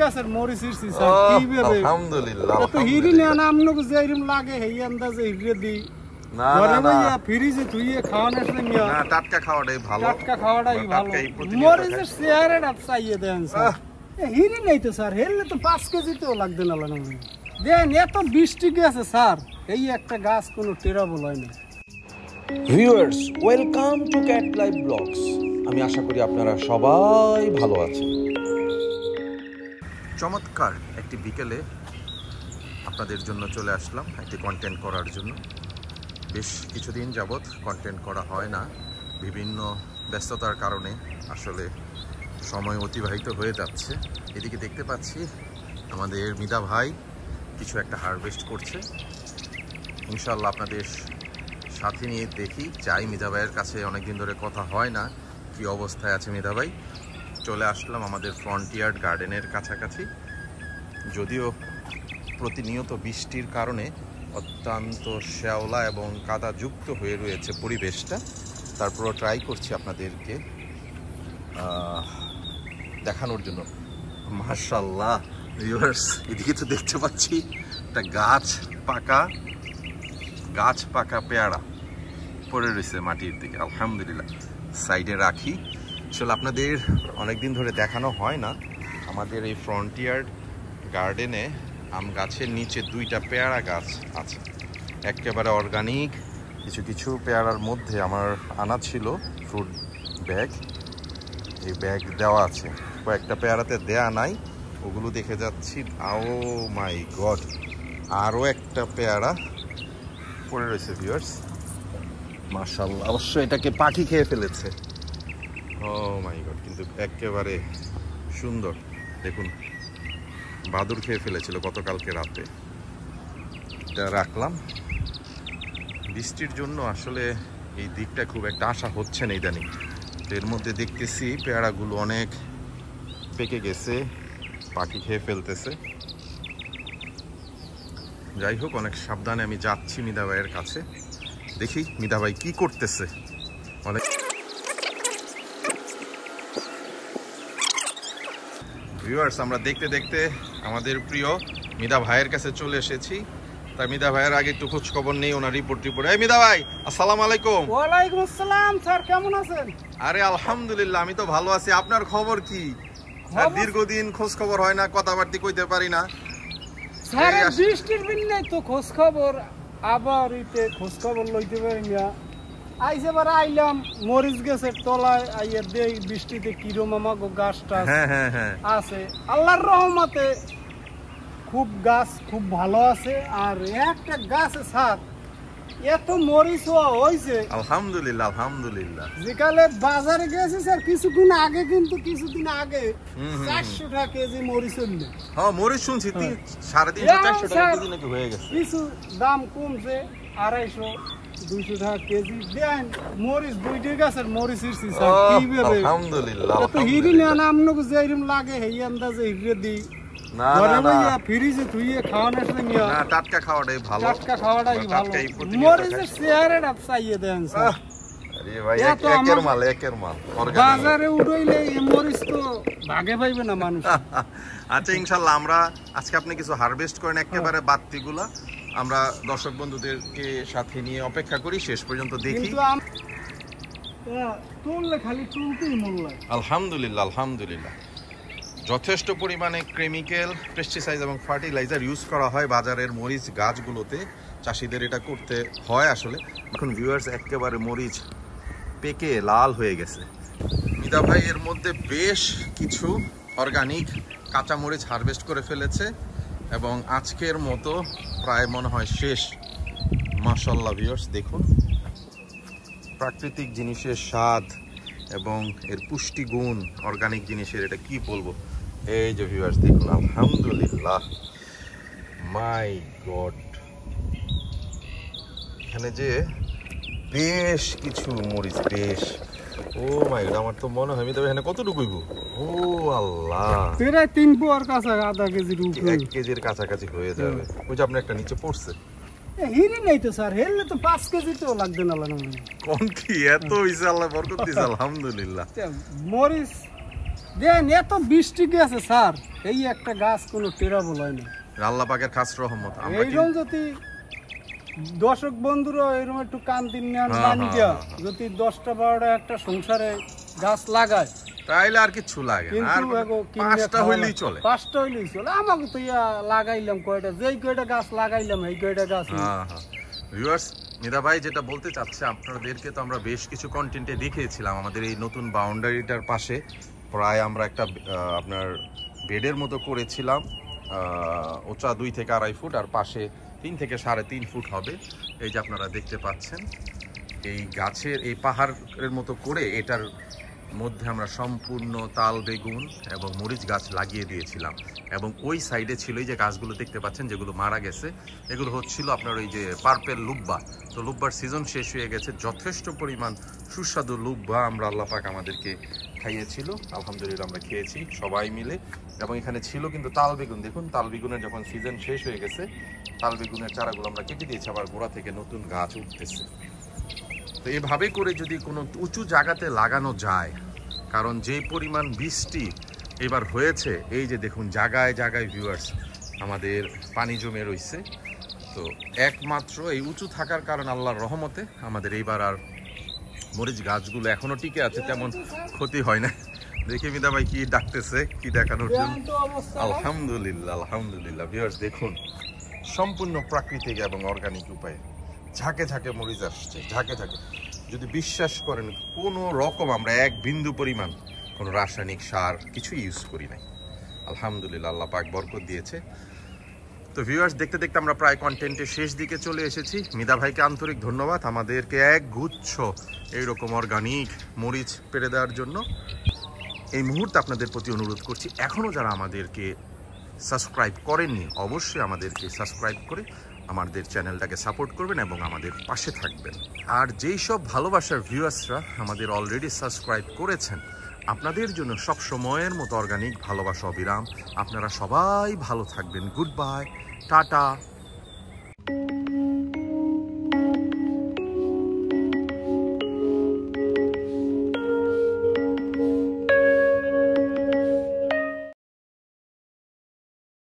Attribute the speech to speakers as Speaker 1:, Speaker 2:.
Speaker 1: গাছের মরিচ ইরছি স্যার কিভাবে
Speaker 2: আলহামদুলিল্লাহ
Speaker 1: তো হিরি না আমনকে যেরকম লাগে এই আন্দাজে হিরে দি
Speaker 2: না
Speaker 1: ঘরে
Speaker 2: না
Speaker 1: ভাইয়া ফ্রিজে ধুইয়ে খাওয়ানোর সঙ্গে
Speaker 2: না টাটকা খাওয়াটাই ভালো
Speaker 1: টাটকা খাওয়াটাই ভালো
Speaker 2: টাটকা এই প্রতিনিয়ত
Speaker 1: মরিচের চেয়ারেটা চাইয়ে দেন স্যার হিরি নেই তো স্যার হেললে তো 5 কেজি তো লাগবে না লাগবে দেন এত বৃষ্টি গেছে স্যার এই একটা গাছ কোনো টেরাবল হয় না।
Speaker 3: Viewers welcome to cat live blogs. আমি আশা করি আপনারা সবাই ভালো আছেন।
Speaker 2: চমৎকার একটি বিকেলে আপনাদের জন্য চলে আসলাম একটি কন্টেন্ট করার জন্য। বেশ কিছুদিন যাবৎ কন্টেন্ট করা হয় না, বিভিন্ন ব্যস্ততার কারণে আসলে সময় অতিবাহিত হয়ে যাচ্ছে। এদিকে দেখতে পাচ্ছি আমাদের মিদা ভাই কিছু একটা হারভেস্ট করছে। ইনশাল্লাহ আপনাদের সাথে নিয়ে দেখি যাই। মিদা ভাইয়ের কাছে অনেকদিন ধরে কথা হয় না, কি অবস্থায় আছে মিদা ভাই। চলে আসলাম আমাদের ফ্রন্টিয়ার গার্ডেনের কাছাকাছি। যদিও প্রতিনিয়ত বৃষ্টির কারণে অত্যন্ত শ্যাওলা এবং কাদাযুক্ত হয়ে রয়েছে পরিবেশটা, তারপরও ট্রাই করছি আপনাদেরকে দেখানোর জন্য। মাশাআল্লাহ ভিউয়ার্স, এদিকে তো দেখতে পাচ্ছি একটা গাছ পাকা পেয়ারা পড়ে রয়েছে মাটির দিকে। আলহামদুলিল্লাহ, সাইডে রাখি। আসলে আপনাদের অনেকদিন ধরে দেখানো হয় না, আমাদের এই ফ্রন্টিয়ার গার্ডেনে আম গাছের নিচে 2টা পেয়ারা গাছ আছে, একেবারে অর্গানিক। কিছু পেয়ারার মধ্যে আমার আনা ছিল ফ্রুট ব্যাগ, এই ব্যাগ দেওয়া আছে। কয়েকটা পেয়ারাতে দেয়া নাই, ওগুলো দেখে যাচ্ছি। ও মাই গড, আরও একটা পেয়ারা পড়ে রয়েছে ভিউয়ার্স। মাশাআল্লাহ, অবশ্যই এটাকে পাখি খেয়ে ফেলেছে। ও মাই গড, কিন্তু একেবারে সুন্দর। দেখুন, বাদুড় খেয়ে ফেলেছিল গতকালকে রাতে। এটা রাখলাম। বৃষ্টির জন্য আসলে এই দিকটা খুব একটা আশা হচ্ছে না ইদানিং। এর মধ্যে দেখতেছি পেয়ারাগুলো অনেক পেকে গেছে, পাখি খেয়ে ফেলতেছে। যাই হোক, অনেক সাবধানে আমি যাচ্ছি মিদা ভাইয়ের কাছে। দেখি মিদা ভাই কি করতেছে। অনেক ভিউয়ার্স, আমরা দেখতে দেখতে আমাদের প্রিয় মিদা ভাইয়ের কাছে চলে এসেছি। তাই মিদা ভাইয়ের আগে একটু খোঁজ খবর নেই, ওনার রিপোর্ট। এই মিদা ভাই, আসসালামু আলাইকুম।
Speaker 1: ওয়ালাইকুম আসসালাম স্যার, কেমন আছেন?
Speaker 2: আরে আলহামদুলিল্লাহ, আমি তো ভালো আছি। আপনার খবর কি? দীর্ঘদিন খোঁজ খবর হয় না, কথাবার্তা কইতে পারি না
Speaker 1: স্যার। বৃষ্টির বিন্যাই তো খোঁজ খবর, আবার ইতে খোঁজ খবর লইতে পারি না। আইসে এবার আইলাম মরিচ গাছের তলায়, আইয়া দেই বৃষ্টিতে কিরম আমাগো গাছটা আছে। আল্লাহর রহমতে গাছ খুব ভালো আছে। আর একটা গাছে স্যার এত মরিচ হয়েছে
Speaker 2: আলহামদুলিল্লাহ। আলহামদুলিল্লাহ,
Speaker 1: যেকালে বাজারে গেছি স্যার কিছুদিন আগে, কিন্তু কিছুদিন আগে 400 টাকা কেজি মরিচ হইলো।
Speaker 2: হ্যাঁ, মরিচ শুনছি 350-400 টাকা কেজি নাকি হয়ে গেছে।
Speaker 1: কিছু দাম কমছে, 250-200 টাকা কেজি। দেন মরিচ 2টা গাছের মরিচ ইরছি স্যার কিভাবে।
Speaker 2: আলহামদুলিল্লাহ,
Speaker 1: তো হিরি না আমনকে যেরকম লাগে এই আন্দাজে হিরে দি
Speaker 2: না
Speaker 1: ঘরে ভাইয়া ফ্রিজে ধুইয়ে খাওয়ানোর সঙ্গে
Speaker 2: না টাটকা খাওয়াটাই ভালো।
Speaker 1: টাটকা খাওয়াটাই ভালো। মরিচের চেয়ারেটা চাইয়ে দেন স্যার।
Speaker 2: আরে ভাই, একের মাল
Speaker 1: বাজারে উড়াইলে এই মরিচ তো ভাগে পাইবে না মানুষ।
Speaker 2: আচ্ছা, ইনশাআল্লাহ আমরা আজকে আপনি কিছু হারভেস্ট করেন, একেবারে বাড়তিগুলা আমরা দর্শক বন্ধুদেরকে সাথে নিয়ে অপেক্ষা করি শেষ পর্যন্ত দেখি।
Speaker 1: তুললে খালি তুলতেই মন লাগে।
Speaker 2: আলহামদুলিল্লাহ। আলহামদুলিল্লাহ, যথেষ্ট পরিমাণে কেমিক্যাল, পেস্টিসাইড এবং ফার্টিলাইজার ইউজ করা হয় বাজারের মরিচ গাছগুলোতে। চাষিদের এটা করতে হয় আসলে। এখন ভিউয়ার্স, একেবারে মরিচ পেকে লাল হয়ে গেছে। মিদা ভাই এর মধ্যে বেশ কিছু অর্গানিক কাঁচা মরিচ হারভেস্ট করে ফেলেছে এবং আজকের মতো প্রায় মনে হয় শেষ। মাশাআল্লাহ ভিউয়ার্স, দেখুন প্রাকৃতিক জিনিসের স্বাদ এবং এর পুষ্টিগুণ, অর্গানিক জিনিসের, এটা কি বলবো। এই যে ভিউয়ার্স দেখুন, আলহামদুলিল্লাহ, মাই গড। এখানে যে বেশ কিছু মরিচ, বেশ। ও মাই গড, আমার তো মনে হয় এখানে কতটুকুই গো। ও আল্লাহ,
Speaker 1: প্রায় 3 পোয়ার কাছে, আধা কেজির উপরে,
Speaker 2: 1 কেজির কাছাকাছি হয়ে যাবে। ওই যে আপনার একটা নিচে পড়ছে।
Speaker 1: হিরি নেই তো স্যার, হেললে তো 5 কেজি তো লাগবে না লাগবে।
Speaker 2: কোন কি এত হইছে, আল্লাহ বরকত দিছে। আলহামদুলিল্লাহ।
Speaker 1: মরিচ দেন এত বৃষ্টি গেছে স্যার, এই একটা গাছ কোনো টেরাবল হয় না।
Speaker 2: আল্লাহ পাকের খাস রহমত। আমরা
Speaker 1: এইরকম যদি দর্শক বন্ধুরা এরকম একটু কান্দিন নেন বানিয়া যদি 10টা 12টা একটা সংসারে গাছ লাগায়
Speaker 2: তাইলে আর কিছু লাগে না, আর 5টা হইলেই চলে।
Speaker 1: 5টা হইলেই চলে। আমাকে তো লাগাইলাম কয়টা, যেই কয়টা গাছ লাগাইলাম এই কয়টা গাছ।
Speaker 2: ভিউয়ার্স, মৃধা ভাই যেটা বলতে চাচ্ছে, আপনাদেরকে তো আমরা বেশ কিছু কন্টেন্টে দেখিয়েছিলাম আমাদের এই নতুন বাউন্ডারিটার পাশে প্রায় আমরা একটা আপনার বেডের মতো করেছিলাম, উঁচা 2 থেকে 2.5 ফুট, আর পাশে 3 থেকে 3.5 ফুট হবে। এই যে আপনারা দেখতে পাচ্ছেন এই গাছের এই পাহাড়ের মতো করে এটার মধ্যে আমরা সম্পূর্ণ তাল বেগুন এবং মরিচ গাছ লাগিয়ে দিয়েছিলাম। এবং ওই সাইডে ছিল এই যে গাছগুলো দেখতে পাচ্ছেন যেগুলো মারা গেছে, এগুলো হচ্ছিল আপনার ওই যে পার্পেল লুব্বা। তো লুব্বার সিজন শেষ হয়ে গেছে, যথেষ্ট পরিমাণ সুস্বাদু লুব্বা আমরা আল্লাহ পাক আমাদেরকে খাইয়েছিল, আলহামদুলিল্লাহ আমরা খেয়েছি সবাই মিলে। এবং এখানে ছিল কিন্তু তাল বেগুন, দেখুন তাল বেগুনের যখন সিজন শেষ হয়ে গেছে তাল বেগুনের চারাগুলো আমরা কেটে দিয়েছি, আবার গোড়া থেকে নতুন গাছ উঠতেছে। তো এভাবে করে যদি কোনো উঁচু জায়গাতে লাগানো যায়, কারণ যে পরিমাণ বৃষ্টি এবার হয়েছে, এই যে দেখুন জায়গায় জায়গায় ভিউয়ার্স আমাদের পানি জমে রয়েছে। তো একমাত্র এই উঁচু থাকার কারণ আল্লাহর রহমতে আমাদের এইবার আর মরিচ গাছগুলো এখনো টিকে আছে, তেমন ক্ষতি হয় না। দেখি মিদা ভাই কি ডাকতেছে, কি দেখানোর জন্য। আলহামদুলিল্লাহ আলহামদুলিল্লাহ ভিউয়ার্স দেখুন, সম্পূর্ণ প্রাকৃতিক এবং অর্গানিক উপায়ে ঝাঁকে ঝাঁকে মরিচ আসছে, ঝাঁকে ঝাঁকে। যদি বিশ্বাস করেন কোনো রকম আমরা এক বিন্দু পরিমাণ কোনো রাসায়নিক সার কিছু ইউজ করি নাই, আলহামদুলিল্লাহ আল্লাহ পাক বরকত দিয়েছে। তো ভিউয়ার্স দেখতে দেখতে আমরা প্রায় কন্টেন্টের শেষ দিকে চলে এসেছি। মিদা ভাইকে আন্তরিক ধন্যবাদ আমাদেরকে এক গুচ্ছ এইরকম অর্গানিক মরিচ পেরে দেওয়ার জন্য। এই মুহূর্তে আপনাদের প্রতি অনুরোধ করছি, এখনও যারা আমাদেরকে সাবস্ক্রাইব করেননি অবশ্যই আমাদেরকে সাবস্ক্রাইব করে আমাদের চ্যানেলটাকে সাপোর্ট করবেন এবং আমাদের পাশে থাকবেন। আর যেই সব ভালোবাসার ভিউয়ার্সরা আমাদের অলরেডি সাবস্ক্রাইব করেছেন, আপনাদের জন্য সব সময়ের মতো অর্গানিক ভালোবাসা অবিরাম। আপনারা সবাই ভালো থাকবেন। Good bye, tata.